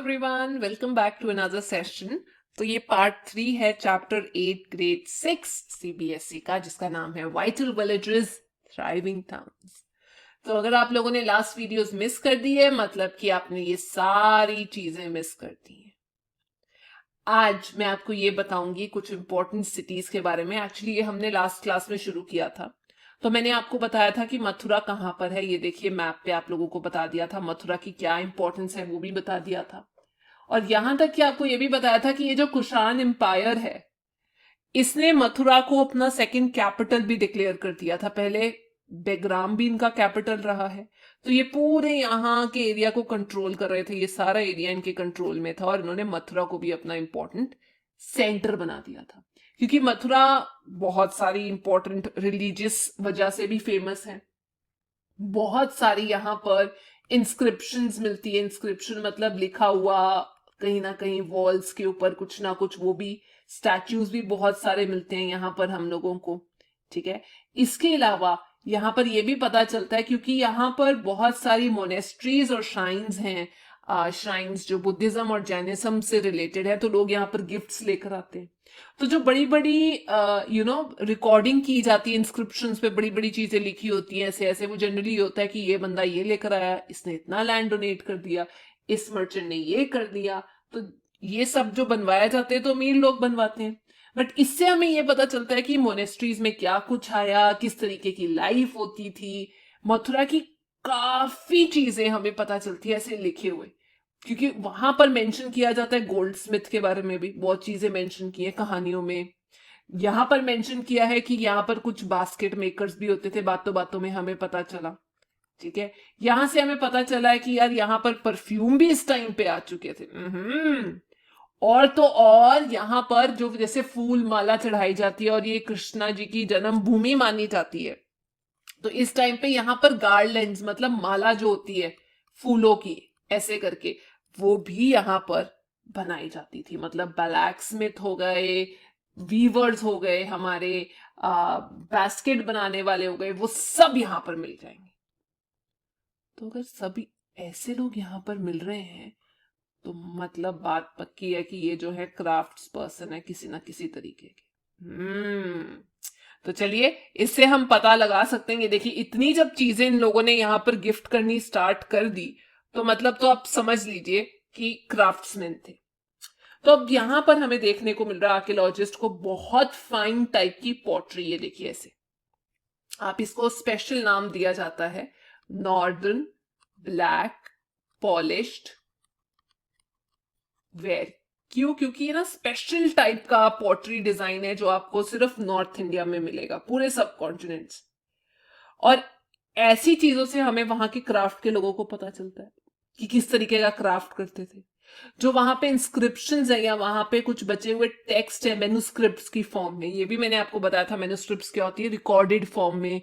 Everyone, welcome back to another session. तो ये part 3 है चैप्टर 8 ग्रेड 6 सीबीएसई का, जिसका नाम है वाइटल विलेजेस थ्राइविंग टाउन्स। तो अगर आप लोगों ने लास्ट वीडियोस मिस कर दी है, मतलब कि आपने ये सारी चीजें मिस कर दी हैं। आज मैं आपको ये बताऊंगी कुछ इंपॉर्टेंट सिटीज के बारे में। एक्चुअली ये हमने लास्ट क्लास में शुरू किया था। तो मैंने आपको बताया था कि मथुरा कहाँ पर है। ये देखिए मैप पे आप लोगों को बता दिया था मथुरा की क्या इंपॉर्टेंस है, वो भी बता दिया था। और यहां तक कि आपको यह भी बताया था कि ये जो कुषाण एम्पायर है, इसने मथुरा को अपना सेकंड कैपिटल भी डिक्लेयर कर दिया था। पहले बेग्राम भी इनका कैपिटल रहा है। तो ये पूरे यहाँ के एरिया को कंट्रोल कर रहे थे, ये सारा एरिया इनके कंट्रोल में था, और इन्होंने मथुरा को भी अपना इंपॉर्टेंट सेंटर बना दिया था। क्योंकि मथुरा बहुत सारी इंपॉर्टेंट रिलीजियस वजह से भी फेमस है। बहुत सारी यहाँ पर इंस्क्रिप्शंस मिलती है। इंस्क्रिप्शन मतलब लिखा हुआ कहीं ना कहीं वॉल्स के ऊपर कुछ ना कुछ, वो भी स्टैच्यूज भी बहुत सारे मिलते हैं यहाँ पर हम लोगों को। ठीक है, इसके अलावा यहाँ पर ये भी पता चलता है क्योंकि यहाँ पर बहुत सारी मोनेस्ट्रीज और श्राइन्स हैं। श्राइन्स जो बुद्धिज्म और जैनिज्म से रिलेटेड है, तो लोग यहाँ पर गिफ्ट्स लेकर आते हैं। तो जो बड़ी बड़ी रिकॉर्डिंग की जाती है, इंस्क्रिप्शंस पे बड़ी बड़ी चीजें लिखी होती हैं ऐसे ऐसे, वो जनरली होता है कि ये बंदा ये लेकर आया, इसने इतना लैंड डोनेट कर दिया, इस मर्चेंट ने ये कर दिया। तो ये सब जो बनवाए जाते हैं तो अमीर लोग बनवाते हैं। बट इससे हमें ये पता चलता है कि मोनेस्ट्रीज में क्या कुछ आया, किस तरीके की लाइफ होती थी। मथुरा की काफी चीजें हमें पता चलती है ऐसे लिखे हुए, क्योंकि वहां पर मेंशन किया जाता है गोल्ड स्मिथ के बारे में भी बहुत चीजें मेंशन की है कहानियों में। यहाँ पर मेंशन किया है कि यहाँ पर कुछ बास्केट मेकर्स भी होते थे, बातों बातों में हमें पता चला। ठीक है, यहां से हमें पता चला है कि यार यहाँ पर परफ्यूम भी इस टाइम पे आ चुके थे। और तो और यहाँ पर जो जैसे फूल माला चढ़ाई जाती है और ये कृष्णा जी की जन्मभूमि मानी जाती है, तो इस टाइम पे यहाँ पर गार्लैंड्स मतलब माला जो होती है फूलों की ऐसे करके, वो भी यहाँ पर बनाई जाती थी। मतलब ब्लैक स्मिथ हो गए, वीवर्स हो गए, हमारे बास्केट बनाने वाले हो गए, वो सब यहाँ पर मिल जाएंगे। तो अगर सभी ऐसे लोग यहाँ पर मिल रहे हैं, तो मतलब बात पक्की है कि ये जो है क्राफ्ट्स पर्सन है किसी ना किसी तरीके के। तो चलिए इससे हम पता लगा सकते हैं। ये देखिए इतनी जब चीजें इन लोगों ने यहाँ पर गिफ्ट करनी स्टार्ट कर दी, तो मतलब तो आप समझ लीजिए कि क्राफ्ट्समैन थे। तो अब यहाँ पर हमें देखने को मिल रहा है आर्कियोलॉजिस्ट को बहुत फाइन टाइप की पॉटरी। ये देखिए ऐसे, आप इसको स्पेशल नाम दिया जाता है नॉर्दर्न ब्लैक पॉलिश्ड वेयर। क्यों? क्योंकि ये ना स्पेशल टाइप का पॉटरी डिजाइन है जो आपको सिर्फ नॉर्थ इंडिया में मिलेगा, पूरे सब कॉन्टिनेंट्स। और ऐसी चीजों से हमें वहां के क्राफ्ट के लोगों को पता चलता है कि किस तरीके का क्राफ्ट करते थे। जो वहां पे इंस्क्रिप्शंस है या वहां पे कुछ बचे हुए टेक्स्ट है मैन्युस्क्रिप्ट्स की फॉर्म में, ये भी मैंने आपको बताया था मैन्युस्क्रिप्ट्स क्या होती है, रिकॉर्डेड फॉर्म में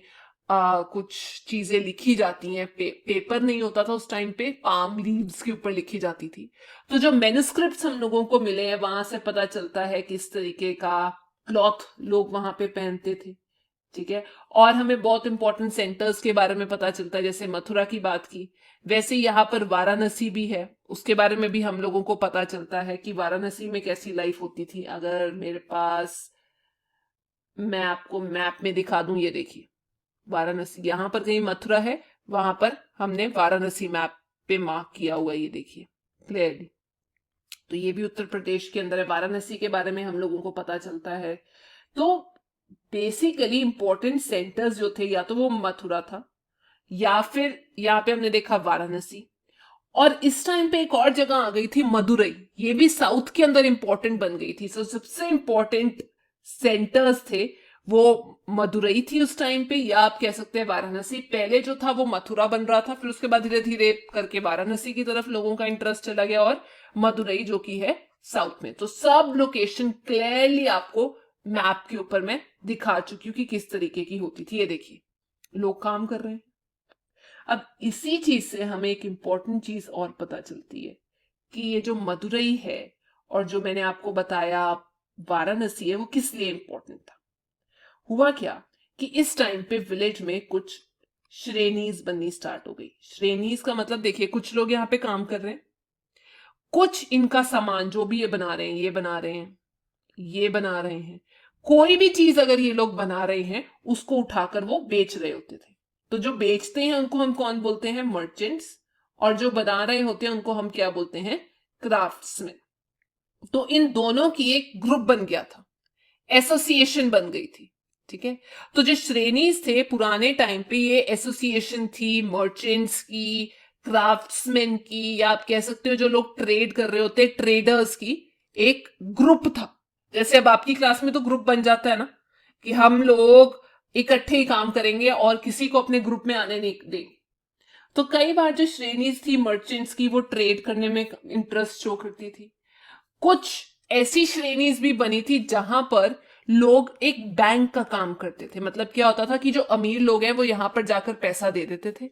कुछ चीजें लिखी जाती हैं। पेपर नहीं होता था उस टाइम पे, पाम लीव्स के ऊपर लिखी जाती थी। तो जो मैन्युस्क्रिप्ट्स हम लोगों को मिले हैं, वहां से पता चलता है किस तरीके का क्लॉथ लोग वहां पे पहनते थे। ठीक है, और हमें बहुत इंपॉर्टेंट सेंटर्स के बारे में पता चलता है। जैसे मथुरा की बात की, वैसे यहाँ पर वाराणसी भी है, उसके बारे में भी हम लोगों को पता चलता है कि वाराणसी में कैसी लाइफ होती थी। अगर मेरे पास मैं आपको मैप में दिखा दूं, ये देखिए वाराणसी, यहाँ पर कहीं मथुरा है, वहां पर हमने वाराणसी मैप पे मार्क किया हुआ है, ये देखिए क्लियरली। तो ये भी उत्तर प्रदेश के अंदर है। वाराणसी के बारे में हम लोगों को पता चलता है। तो बेसिकली इंपॉर्टेंट सेंटर्स जो थे, या तो वो मथुरा था या फिर यहाँ पे हमने देखा वाराणसी। और इस टाइम पे एक और जगह आ गई थी मदुरई, ये भी साउथ के अंदर इंपॉर्टेंट बन गई थी। सबसे इंपॉर्टेंट सेंटर्स थे वो मदुरई थी उस टाइम पे, या आप कह सकते हैं वाराणसी। पहले जो था वो मथुरा बन रहा था, फिर उसके बाद धीरे धीरे करके वाराणसी की तरफ लोगों का इंटरेस्ट चला गया, और मदुरई जो की है साउथ में। तो सब लोकेशन क्लियरली आपको मैप के ऊपर मैं दिखा चुकी हूँ कि किस तरीके की होती थी। ये देखिए लोग काम कर रहे हैं। अब इसी चीज से हमें एक इंपॉर्टेंट चीज और पता चलती है कि ये जो मदुरई है और जो मैंने आपको बताया वाराणसी है, वो किस लिए इंपॉर्टेंट था। हुआ क्या कि इस टाइम पे विलेज में कुछ श्रेणीज बननी स्टार्ट हो गई। श्रेणीज का मतलब देखिए, कुछ लोग यहाँ पे काम कर रहे हैं, कुछ इनका सामान जो भी ये बना रहे हैं, ये बना रहे हैं, ये बना रहे हैं, कोई भी चीज अगर ये लोग बना रहे हैं उसको उठाकर वो बेच रहे होते थे। तो जो बेचते हैं उनको हम कौन बोलते हैं? मर्चेंट्स। और जो बना रहे होते हैं उनको हम क्या बोलते हैं? क्राफ्ट्समैन। तो इन दोनों की एक ग्रुप बन गया था, एसोसिएशन बन गई थी। ठीक है, तो जो श्रेणीज थे पुराने टाइम पे, ये एसोसिएशन थी मर्चेंट्स की, क्राफ्ट्समैन की, या आप कह सकते हो जो लोग ट्रेड कर रहे होते ट्रेडर्स की एक ग्रुप था। जैसे अब आपकी क्लास में तो ग्रुप बन जाता है ना, कि हम लोग इकट्ठे ही काम करेंगे और किसी को अपने ग्रुप में आने नहीं देंगे। तो कई बार जो श्रेणीज थी मर्चेंट्स की, वो ट्रेड करने में इंटरेस्ट शो करती थी। कुछ ऐसी श्रेणीज भी बनी थी जहां पर लोग एक बैंक का काम करते थे। मतलब क्या होता था कि जो अमीर लोग हैं वो यहां पर जाकर पैसा दे देते थे,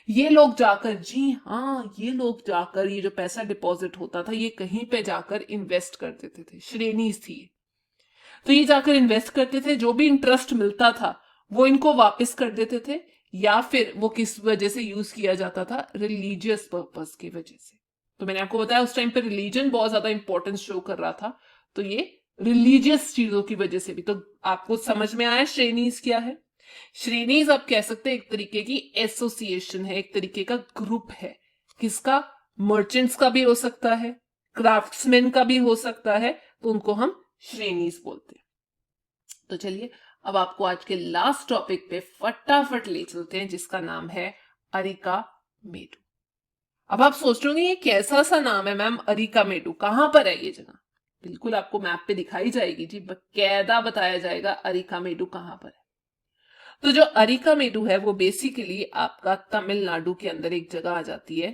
ये लोग जाकर, जी हाँ, ये लोग जाकर ये जो पैसा डिपॉजिट होता था ये कहीं पे जाकर इन्वेस्ट कर देते थे। श्रेणीज थी ये। तो ये जाकर इन्वेस्ट करते थे, जो भी इंटरेस्ट मिलता था वो इनको वापस कर देते थे, या फिर वो किस वजह से यूज किया जाता था? रिलीजियस पर्पस की वजह से। तो मैंने आपको बताया उस टाइम पे रिलीजन बहुत ज्यादा इंपॉर्टेंस शो कर रहा था, तो ये रिलीजियस चीजों की वजह से भी। तो आपको समझ में आया श्रेणीज क्या है? श्रेणीज आप कह सकते हैं एक तरीके की एसोसिएशन है, एक तरीके का ग्रुप है। किसका? मर्चेंट्स का भी हो सकता है, क्राफ्ट्समैन का भी हो सकता है, तो उनको हम श्रेणीज बोलते हैं। तो चलिए अब आपको आज के लास्ट टॉपिक पे फटाफट ले चलते हैं, जिसका नाम है अरिका मेडु। अब आप सोच रहे होंगे ये कैसा सा नाम है मैम, अरिका मेडु, कहां पर है ये जगह? बिल्कुल आपको मैप पे दिखाई जाएगी जी, बकायदा बताया जाएगा अरिका मेडु कहां पर है। तो जो अरिका मेडु है वो बेसिकली आपका तमिलनाडु के अंदर एक जगह आ जाती है,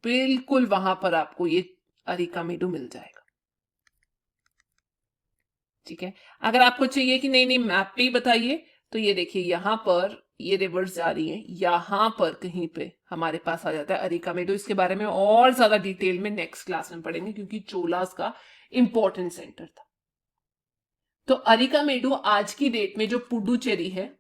बिल्कुल वहां पर आपको ये अरिका मेडु मिल जाएगा। ठीक है, अगर आपको चाहिए कि नहीं नहीं मैप पे ही बताइए, तो ये देखिए यहां पर ये रिवर्स जा रही हैं, यहां पर कहीं पे हमारे पास आ जाता है अरिका मेडु। इसके बारे में और ज्यादा डिटेल में नेक्स्ट क्लास में पढ़ेंगे, क्योंकि चोलास का इंपॉर्टेंट सेंटर था। तो अरिका मेडु आज की डेट में जो पुडुचेरी है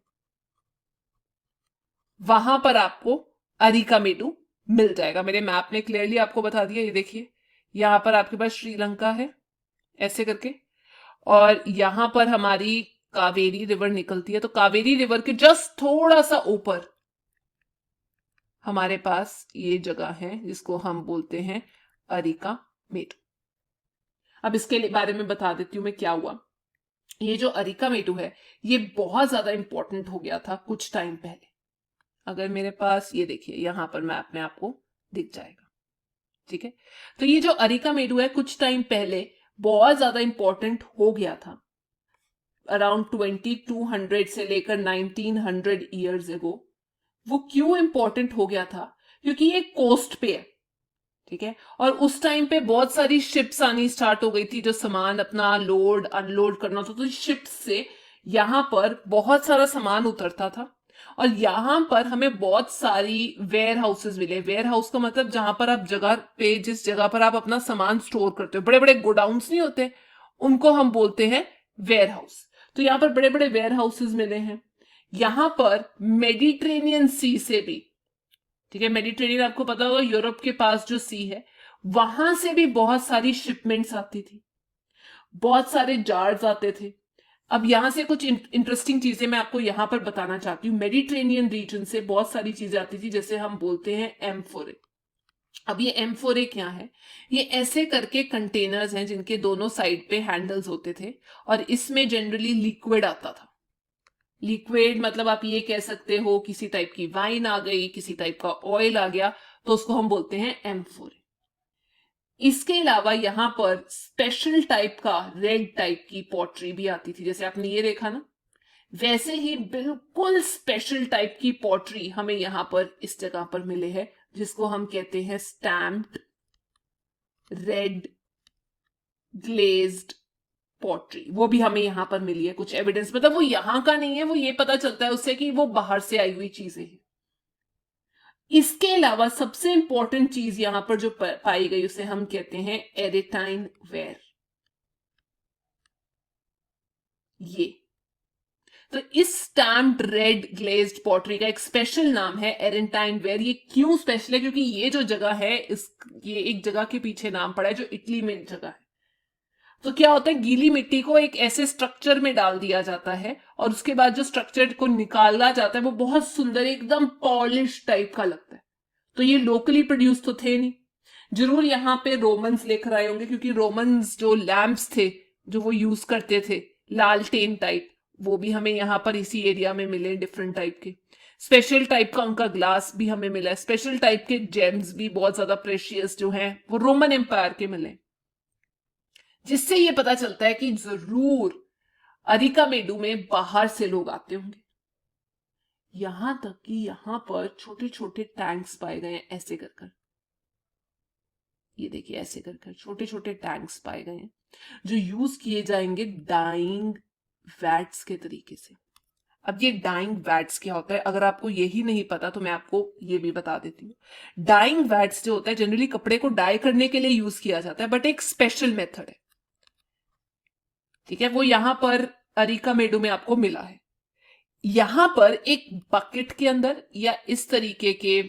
वहां पर आपको अरिका मेडु मिल जाएगा। मेरे मैप ने क्लियरली आपको बता दिया। ये देखिए यहां पर आपके पास श्रीलंका है ऐसे करके, और यहां पर हमारी कावेरी रिवर निकलती है। तो कावेरी रिवर के जस्ट थोड़ा सा ऊपर हमारे पास ये जगह है जिसको हम बोलते हैं अरिका मेडु। अब इसके बारे में बता देती हूं मैं क्या हुआ। ये जो अरिका मेडु है ये बहुत ज्यादा इंपॉर्टेंट हो गया था कुछ टाइम पहले। अगर मेरे पास ये देखिए यहां पर मैप में आपको दिख जाएगा। ठीक है, तो ये जो अरिका मेडु है कुछ टाइम पहले बहुत ज्यादा इंपॉर्टेंट हो गया था। अराउंड 2200 से लेकर 1900 ईयर्स एगो। वो क्यों इंपॉर्टेंट हो गया था? क्योंकि ये कोस्ट पे है। ठीक है, और उस टाइम पे बहुत सारी शिप्स आनी स्टार्ट हो गई थी, जो सामान अपना लोड अनलोड करना होता, तो शिप्स से यहां पर बहुत सारा सामान उतरता था। और यहां पर हमें बहुत सारी वेयर हाउसेस मिले। वेयर हाउस का मतलब जहां पर आप जगह पे, जिस जगह पर आप अपना सामान स्टोर करते हो, बड़े बड़े गोडाउन्स नहीं होते, उनको हम बोलते हैं वेयर हाउस। तो यहाँ पर बड़े बड़े वेयर हाउसेस मिले हैं। यहां पर मेडिटेरेनियन सी से भी, ठीक है, मेडिटेरेनियन आपको पता होगा यूरोप के पास जो सी है, वहां से भी बहुत सारी शिपमेंट्स आती थी, बहुत सारे जार्स आते थे। अब यहां से कुछ इंटरेस्टिंग चीजें मैं आपको यहां पर बताना चाहती हूँ। मेडिटेरेनियन रीजन से बहुत सारी चीजें आती थी, जैसे हम बोलते हैं एम्फोरे। अब ये एम्फोरे क्या है? ये ऐसे करके कंटेनर्स हैं जिनके दोनों साइड पे हैंडल्स होते थे, और इसमें जनरली लिक्विड आता था। लिक्विड मतलब आप ये कह सकते हो किसी टाइप की वाइन आ गई, किसी टाइप का ऑयल आ गया, तो उसको हम बोलते हैं एम्फोरे। इसके अलावा यहां पर स्पेशल टाइप का रेड टाइप की पॉटरी भी आती थी, जैसे आपने ये देखा ना, वैसे ही बिल्कुल स्पेशल टाइप की पॉटरी हमें यहां पर इस जगह पर मिले हैं, जिसको हम कहते हैं स्टैम्प्ड रेड ग्लेज्ड पॉटरी। वो भी हमें यहां पर मिली है, कुछ एविडेंस, मतलब वो यहां का नहीं है, वो ये पता चलता है उससे कि वो बाहर से आई हुई चीजें हैं। इसके अलावा सबसे इंपॉर्टेंट चीज यहां पर जो पाई गई उसे हम कहते हैं एरिटाइन वेयर। ये तो इस स्टैम्प्ड रेड ग्लेज्ड पॉटरी का एक स्पेशल नाम है एरेंटाइन वेयर। ये क्यों स्पेशल है? क्योंकि ये जो जगह है, ये एक जगह के पीछे नाम पड़ा है जो इटली में जगह है। तो क्या होता है, गीली मिट्टी को एक ऐसे स्ट्रक्चर में डाल दिया जाता है और उसके बाद जो स्ट्रक्चर को निकाला जाता है वो बहुत सुंदर एकदम पॉलिश टाइप का लगता है। तो ये लोकली प्रोड्यूस तो थे नहीं, जरूर यहाँ पे रोमन्स लेकर आए होंगे, क्योंकि रोमन्स जो लैम्प्स थे जो वो यूज करते थे लालटेन टाइप, वो भी हमें यहाँ पर इसी एरिया में मिले डिफरेंट टाइप के। स्पेशल टाइप का उनका ग्लास भी हमें मिला है, स्पेशल टाइप के जेम्स भी बहुत ज्यादा प्रेशियस जो हैं वो रोमन एम्पायर के मिले, जिससे ये पता चलता है कि जरूर अरिकामेडू में बाहर से लोग आते होंगे। यहां तक कि यहां पर छोटे छोटे टैंक्स पाए गए हैं ऐसे कर कर, ये देखिए ऐसे कर कर छोटे छोटे टैंक्स पाए गए हैं जो यूज किए जाएंगे डाइंग वैट्स के तरीके से। अब ये डाइंग वैट्स क्या होता है, अगर आपको यही नहीं पता तो मैं आपको ये भी बता देती हूँ। डाइंग वैट्स जो होता है जनरली कपड़े को डाई करने के लिए यूज किया जाता है, बट एक स्पेशल मेथड है, ठीक है, वो यहां पर अरिकामेडू में आपको मिला है। यहां पर एक बकेट के अंदर या इस तरीके के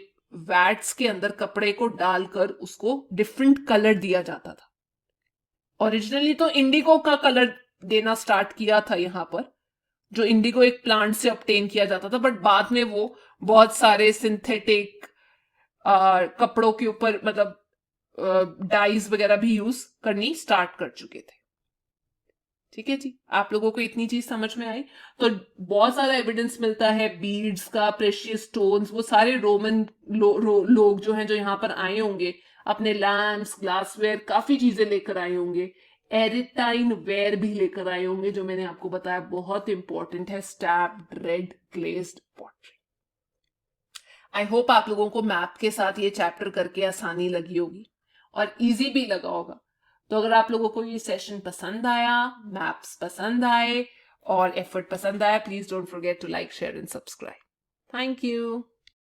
वैट्स के अंदर कपड़े को डालकर उसको डिफरेंट कलर दिया जाता था। ओरिजिनली तो इंडिगो का कलर देना स्टार्ट किया था यहां पर, जो इंडिगो एक प्लांट से ऑब्टेन किया जाता था, बट बाद में वो बहुत सारे सिंथेटिक कपड़ों के ऊपर मतलब डाइज वगैरह भी यूज करनी स्टार्ट कर चुके थे। ठीक है जी, आप लोगों को इतनी चीज समझ में आई? तो बहुत सारा एविडेंस मिलता है बीड्स का, प्रेशियस स्टोन्स, वो सारे रोमन लोग जो हैं जो यहाँ पर आए होंगे अपने लैम्प्स, ग्लासवेयर, काफी चीजें लेकर आए होंगे। एरिटाइन वेयर भी लेकर आए होंगे, जो मैंने आपको बताया बहुत इंपॉर्टेंट है, stamped red glazed pottery. I hope आप लोगों को मैप के साथ ये चैप्टर करके आसानी लगी होगी और इजी भी लगा होगा। तो अगर आप लोगों को ये सेशन पसंद आया, मैप्स पसंद आए और एफर्ट पसंद आया, please don't forget to like, share and subscribe. Thank you.